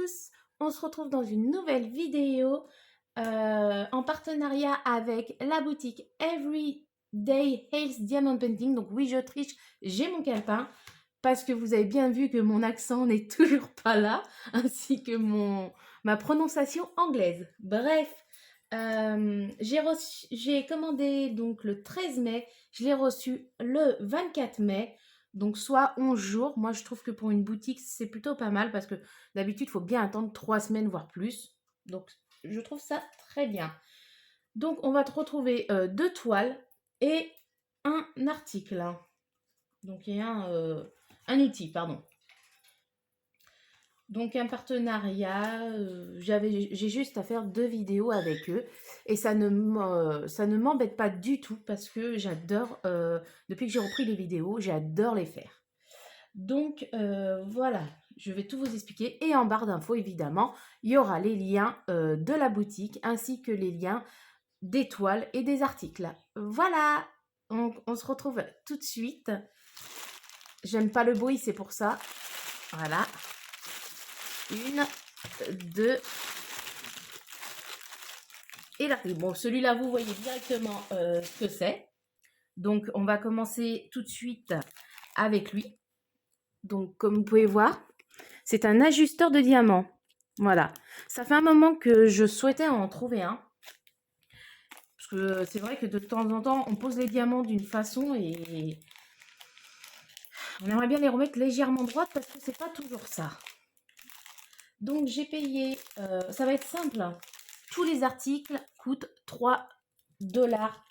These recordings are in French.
tous, on se retrouve dans une nouvelle vidéo en partenariat avec la boutique Everyday Health Diamond Painting. Donc oui, je triche, j'ai mon calepin parce que vous avez bien vu que mon accent n'est toujours pas là, ainsi que ma prononciation anglaise. Bref, j'ai commandé donc le 13 mai, je l'ai reçu le 24 mai. Donc soit 11 jours, moi je trouve que pour une boutique c'est plutôt pas mal parce que d'habitude il faut bien attendre 3 semaines voire plus. Donc je trouve ça très bien. Donc on va te retrouver 2 toiles et un article. Donc il y a un outil, pardon. Donc un partenariat, j'ai juste à faire 2 vidéos avec eux et ça ne m'embête pas du tout parce que j'adore, depuis que j'ai repris les vidéos, j'adore les faire. Donc voilà, je vais tout vous expliquer et en barre d'infos évidemment, il y aura les liens de la boutique ainsi que les liens des toiles et des articles. Voilà, on se retrouve tout de suite. J'aime pas le bruit, c'est pour ça. Voilà. 1, 2 et l'article. Bon, celui-là, vous voyez directement ce que c'est. Donc, on va commencer tout de suite avec lui. Donc, comme vous pouvez voir, c'est un ajusteur de diamants. Voilà. Ça fait un moment que je souhaitais en trouver un. Parce que c'est vrai que de temps en temps, on pose les diamants d'une façon et on aimerait bien les remettre légèrement droites parce que c'est pas toujours ça. Donc, j'ai payé, ça va être simple. Tous les articles coûtent 3 dollars.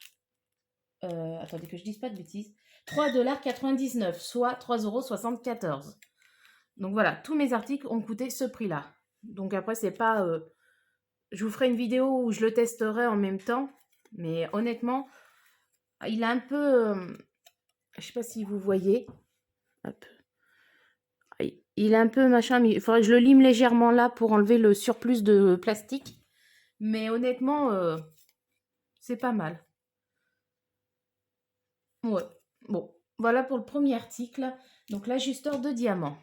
Attendez que je dise pas de bêtises. 3,99 $, soit 3,74 €. Donc voilà, tous mes articles ont coûté ce prix-là. Donc après, c'est pas... je vous ferai une vidéo où je le testerai en même temps. Mais honnêtement, il a un peu... je sais pas si vous voyez. Hop. Il est un peu machin, mais il faudrait que je le lime légèrement là pour enlever le surplus de plastique. Mais honnêtement, c'est pas mal. Ouais. Bon, voilà pour le premier article. Donc l'ajusteur de diamants.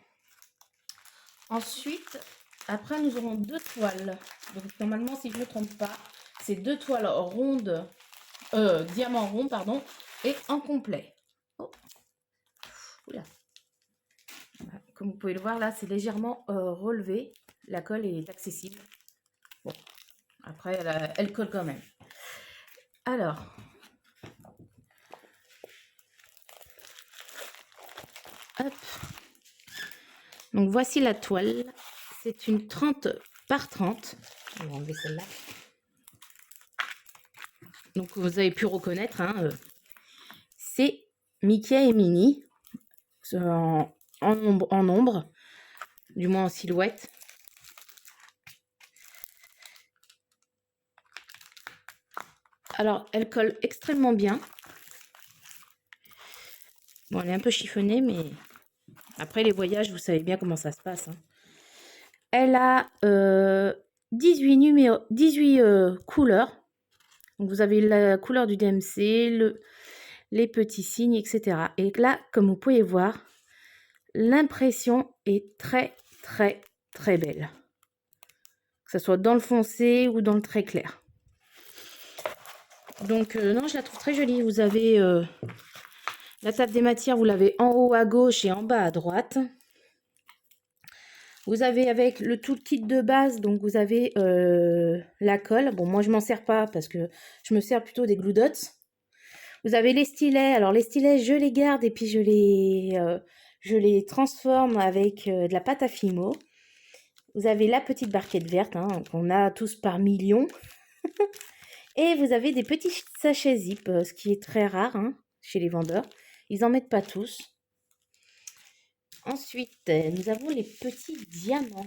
Ensuite, après, nous aurons 2 toiles. Donc, normalement, si je ne me trompe pas, c'est 2 toiles rondes, diamant rond, pardon, et en complet. Oh. Oula. Voilà. Comme vous pouvez le voir, là, c'est légèrement relevé. La colle est accessible. Bon, après, elle colle quand même. Alors, hop. Donc, voici la toile. C'est une 30 par 30. On va enlever celle-là. Donc, vous avez pu reconnaître, hein, c'est Mickey et Minnie en ombre, du moins en silhouette. Alors, elle colle extrêmement bien. Bon, elle est un peu chiffonnée, mais après les voyages, vous savez bien comment ça se passe. Hein. Elle a 18 couleurs. Donc, vous avez la couleur du DMC, les petits signes, etc. Et là, comme vous pouvez voir, l'impression est très, très, très belle. Que ce soit dans le foncé ou dans le très clair. Donc, non, je la trouve très jolie. Vous avez la table des matières, vous l'avez en haut à gauche et en bas à droite. Vous avez avec le toolkit de base, donc vous avez la colle. Bon, moi, je m'en sers pas parce que je me sers plutôt des glue dots. Vous avez les stylets. Alors, les stylets, je les garde et puis je les transforme avec de la pâte à fimo. Vous avez la petite barquette verte, hein, qu'on a tous par millions. Et vous avez des petits sachets zip, ce qui est très rare hein, chez les vendeurs. Ils n'en mettent pas tous. Ensuite, nous avons les petits diamants.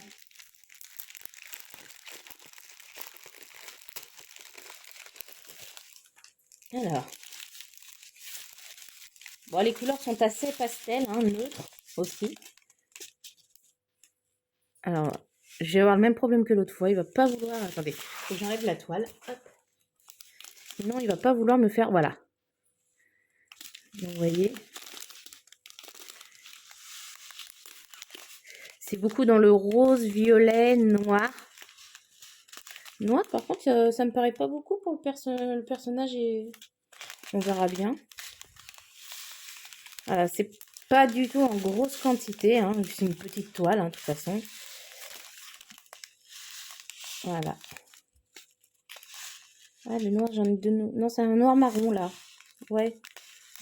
Alors, bon, les couleurs sont assez pastel, hein, neutres aussi. Alors, je vais avoir le même problème que l'autre fois. Il va pas vouloir... Attendez, faut que j'enlève la toile. Hop. Sinon, il va pas vouloir me faire... Voilà. Donc, vous voyez... C'est beaucoup dans le rose, violet, noir. Noir, par contre, ça me paraît pas beaucoup pour le personnage et on verra bien. Voilà, c'est pas du tout en grosse quantité, hein. C'est une petite toile, hein, de toute façon. Voilà. Ah, le noir, j'en ai deux. Non, c'est un noir marron, là. Ouais,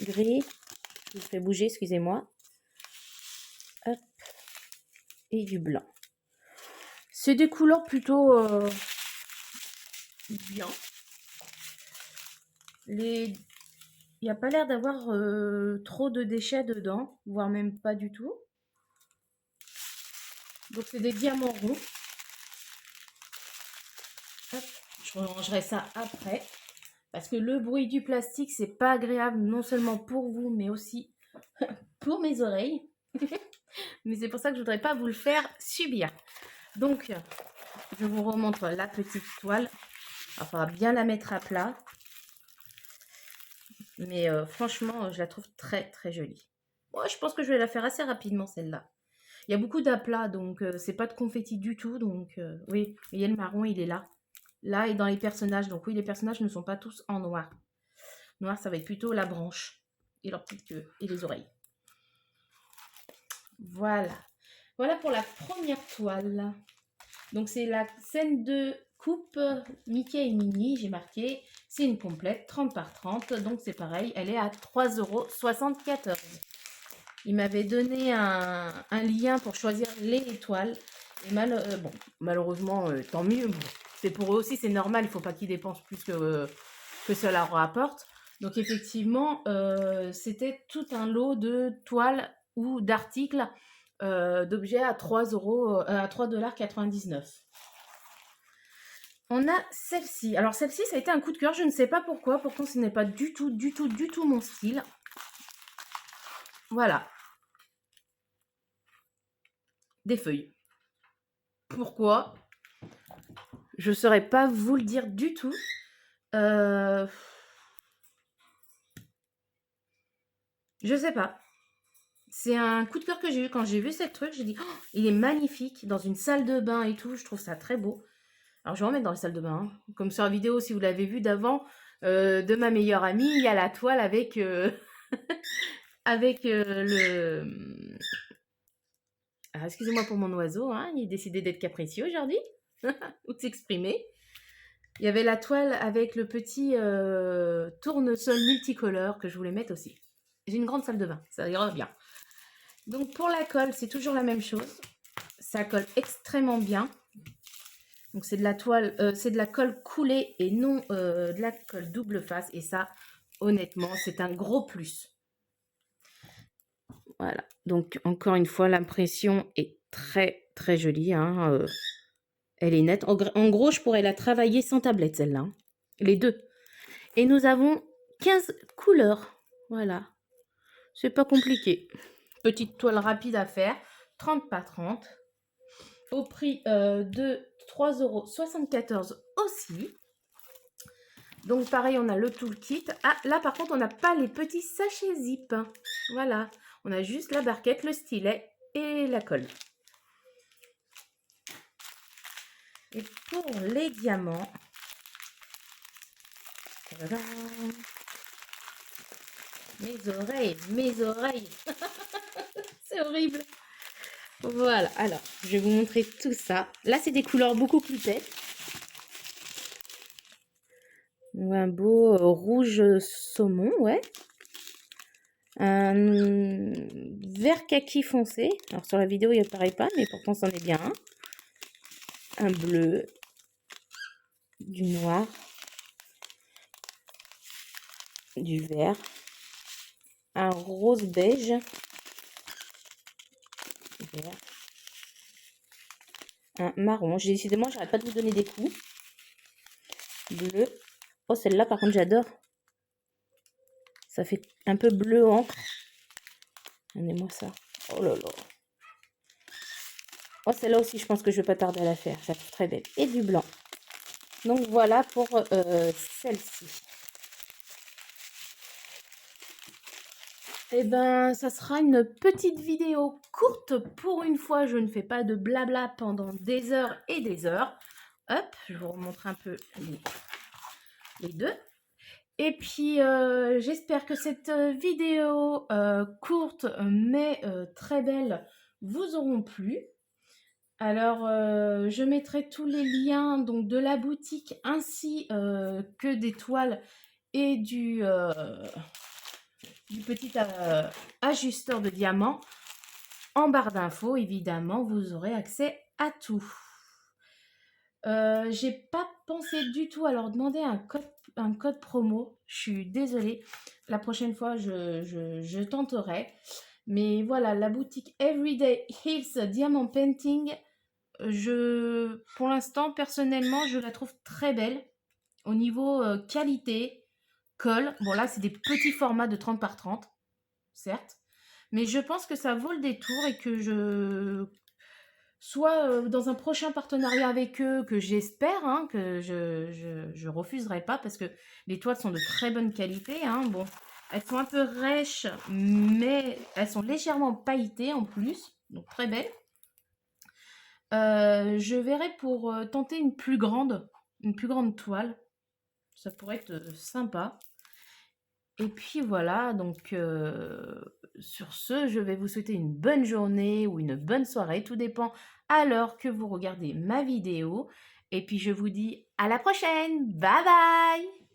gris. Je vous fais bouger, excusez-moi. Hop. Et du blanc. C'est des couleurs plutôt bien. Il n'y a pas l'air d'avoir trop de déchets dedans, voire même pas du tout. Donc c'est des diamants ronds. Hop, je rangerai ça après. Parce que le bruit du plastique, c'est pas agréable, non seulement pour vous, mais aussi pour mes oreilles. Mais c'est pour ça que je voudrais pas vous le faire subir. Donc, je vous remontre la petite toile. Il faudra bien la mettre à plat. Mais franchement, je la trouve très très jolie. Moi, je pense que je vais la faire assez rapidement, celle-là. Il y a beaucoup d'aplats, donc c'est pas de confetti du tout. Donc, oui, il y a le marron, il est là. Là, et dans les personnages. Donc, oui, les personnages ne sont pas tous en noir. Noir, ça va être plutôt la branche et leur petite queue et les oreilles. Voilà. Voilà pour la première toile. Donc, c'est la scène de coupe Mickey et Minnie. J'ai marqué, c'est une complète 30 par 30. Donc, c'est pareil, elle est à 3,74 €. Il m'avait donné un lien pour choisir les toiles. Et malheureusement, tant mieux. Bon, c'est pour eux aussi, c'est normal. Il ne faut pas qu'ils dépensent plus que cela leur rapporte. Donc effectivement, c'était tout un lot de toiles ou d'articles, d'objets à 3,99 $. On a celle-ci. Alors celle-ci, ça a été un coup de cœur. Je ne sais pas pourquoi. Pourtant, ce n'est pas du tout mon style. Voilà. Des feuilles. Pourquoi? Je ne saurais pas vous le dire du tout. Je sais pas. C'est un coup de cœur que j'ai eu quand j'ai vu cette truc. J'ai dit, oh, il est magnifique dans une salle de bain et tout. Je trouve ça très beau. Alors, je vais en mettre dans la salle de bain. Hein. Comme sur la vidéo, si vous l'avez vu d'avant, de ma meilleure amie, il y a la toile avec, avec le... Ah, excusez-moi pour mon oiseau. Hein, il a décidé d'être capricieux aujourd'hui. Ou de s'exprimer. Il y avait la toile avec le petit tournesol multicolore que je voulais mettre aussi. J'ai une grande salle de bain, ça ira bien. Donc pour la colle, c'est toujours la même chose. Ça colle extrêmement bien. Donc c'est de la toile, c'est de la colle coulée et non de la colle double face. Et ça, honnêtement, c'est un gros plus. Voilà. Donc encore une fois, l'impression est très très jolie. Hein, elle est nette. En gros, je pourrais la travailler sans tablette, celle-là. Hein. Les deux. Et nous avons 15 couleurs. Voilà. C'est pas compliqué. Petite toile rapide à faire. 30 par 30. Au prix de 3,74 € aussi. Donc pareil, on a le toolkit. Ah, là par contre, on n'a pas les petits sachets zip. Voilà. On a juste la barquette, le stylet et la colle. Et pour les diamants... Mes oreilles. C'est horrible. Voilà, alors, je vais vous montrer tout ça. Là, c'est des couleurs beaucoup plus têtes. Un beau rouge saumon, ouais. Un vert kaki foncé. Alors, sur la vidéo, il n'apparaît pas, mais pourtant, c'en est bien un. Un bleu. Du noir. Du vert. Un rose beige. Vert. Un marron. Décidément, j'arrête pas de vous donner des coups. Bleu. Oh, celle-là, par contre, j'adore. Ça fait un peu bleu encre. Donnez-moi ça. Oh là là. Oh, celle-là aussi, je pense que je vais pas tarder à la faire. Je la trouve très belle. Et du blanc. Donc, voilà pour celle-ci. Eh ben, ça sera une petite vidéo courte. Pour une fois, je ne fais pas de blabla pendant des heures et des heures. Hop, je vous remontre un peu les deux. Et puis, j'espère que cette vidéo courte mais très belle vous auront plu. Alors, je mettrai tous les liens donc, de la boutique ainsi que des toiles et du petit ajusteur de diamants en barre d'infos. Évidemment, vous aurez accès à tout. J'ai pas pensé du tout à leur demander un code promo. Je suis désolée. La prochaine fois, je tenterai. Mais voilà, la boutique Everyday Hills Diamond Painting, pour l'instant, personnellement, je la trouve très belle. Au niveau qualité, colle. Bon, là, c'est des petits formats de 30 par 30, certes. Mais je pense que ça vaut le détour et que soit dans un prochain partenariat avec eux, que j'espère, hein, que je refuserai pas parce que les toiles sont de très bonne qualité. Hein. Bon, elles sont un peu rêches, mais elles sont légèrement pailletées en plus, donc très belles. Je verrai pour tenter une plus grande toile. Ça pourrait être sympa. Et puis voilà, donc sur ce, je vais vous souhaiter une bonne journée ou une bonne soirée, tout dépend à l'heure que vous regardez ma vidéo. Et puis je vous dis à la prochaine, bye bye!